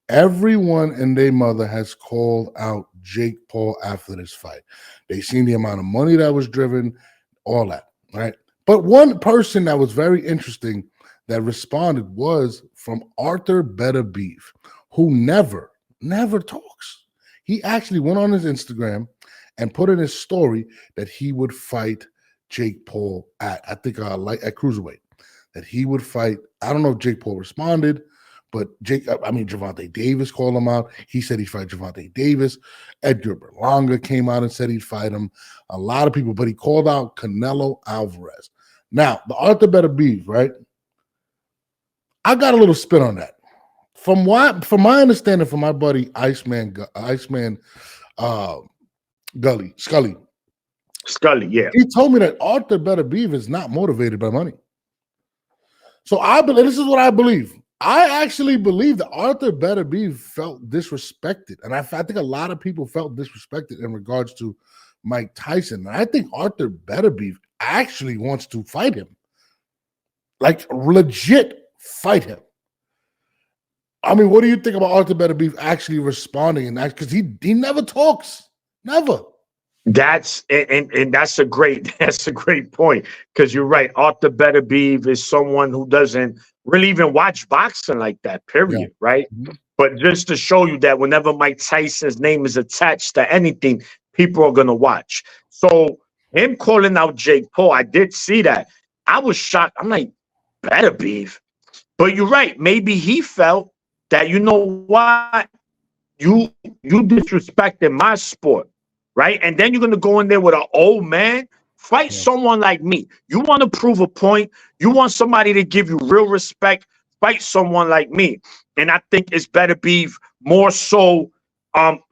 Everyone and their mother has called out Jake Paul after this fight. They seen the amount of money that was driven, all that, right? But one person that was very interesting that responded was from Arthur Beterbiev, who never talks. He actually went on his Instagram and put in his story that he would fight Jake Paul at, I think, at cruiserweight, that he would fight. I don't know if Jake Paul responded, but Gervonta Davis called him out. He said he'd fight Gervonta Davis. Edgar Berlanga came out and said he'd fight him. A lot of people, but he called out Canelo Alvarez. Now, the Arthur Beterbiev, right? I got a little spin on that. From my understanding, from my buddy Iceman Scully, yeah. He told me that Arthur Beterbiev is not motivated by money. So this is what I believe. I actually believe that Arthur Beterbiev felt disrespected. And I think a lot of people felt disrespected in regards to Mike Tyson. And I think Arthur Beterbiev actually wants to fight him. Like, legit fight him. I mean, what do you think about Arthur Beterbiev actually responding? And that, because he never talks. Never. That's a great point, because you're right. Arthur Beterbiev is someone who doesn't really even watch boxing like that, period, yeah. Right? Mm-hmm. But just to show you that whenever Mike Tyson's name is attached to anything, people are gonna watch. So him calling out Jake Paul, I did see that. I was shocked. I'm like, Beterbiev. But you're right. Maybe he felt that, you know what, you disrespected my sport. Right? And then you're going to go in there with an old man, fight someone like me. You want to prove a point. You want somebody to give you real respect. Fight someone like me. And I think it's Beterbiev more so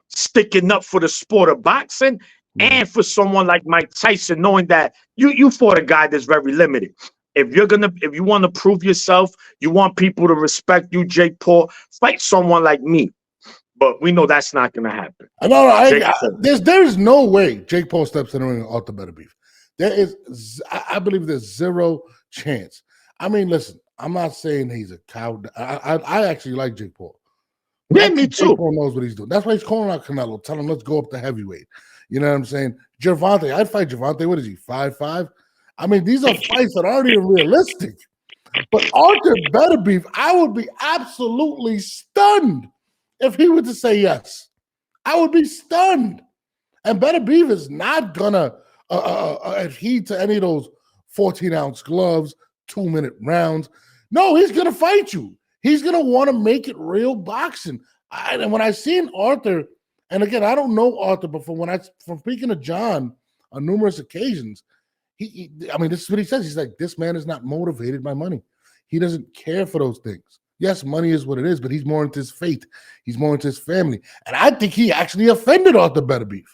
sticking up for the sport of boxing and for someone like Mike Tyson, knowing that you fought a guy that's very limited. If you want to prove yourself, you want people to respect you, Jake Paul, fight someone like me. But we know that's not going to happen. There's no way Jake Paul steps in the ring with Arthur Beterbiev. I believe there's zero chance. I mean, listen, I'm not saying he's a cow. I actually like Jake Paul. Yeah, me too. Jake Paul knows what he's doing. That's why he's calling out Canelo, telling him, let's go up to heavyweight. You know what I'm saying? Gervonta, I'd fight Gervonta. What is he, 5'5"? I mean, these are fights that aren't even realistic. But Arthur Beterbiev, I would be absolutely stunned if he were to say yes. I would be stunned. And Beterbiev is not going to adhere to any of those 14-ounce gloves, 2-minute rounds. No, he's going to fight you. He's going to want to make it real boxing. And when I seen Arthur, and again, I don't know Arthur, but from speaking to John on numerous occasions, I mean, this is what he says. He's like, this man is not motivated by money. He doesn't care for those things. Yes, money is what it is, but he's more into his faith. He's more into his family. And I think he actually offended Arthur Beterbiev.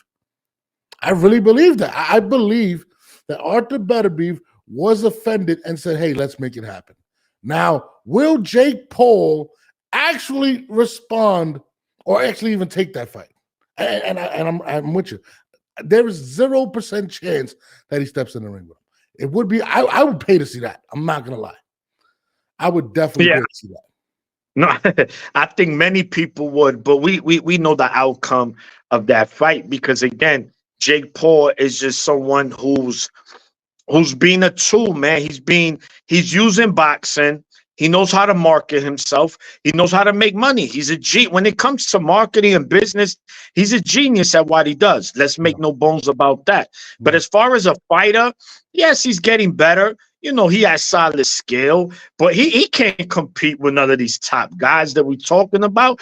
I really believe that. I believe that Arthur Beterbiev was offended and said, hey, let's make it happen. Now, will Jake Paul actually respond or actually even take that fight? And I'm with you. There is 0% chance that he steps in the ring with him. It would be, I would pay to see that. I'm not going to lie. I would definitely pay to see that. No, I think many people would, but we know the outcome of that fight, because again, Jake Paul is just someone who's being a tool, man. He's using boxing. He knows how to market himself. He knows how to make money. He's a when it comes to marketing and business, he's a genius at what he does. Let's make no bones about that. But as far as a fighter, yes, he's getting better. You know, he has solid skill, but he can't compete with none of these top guys that we're talking about.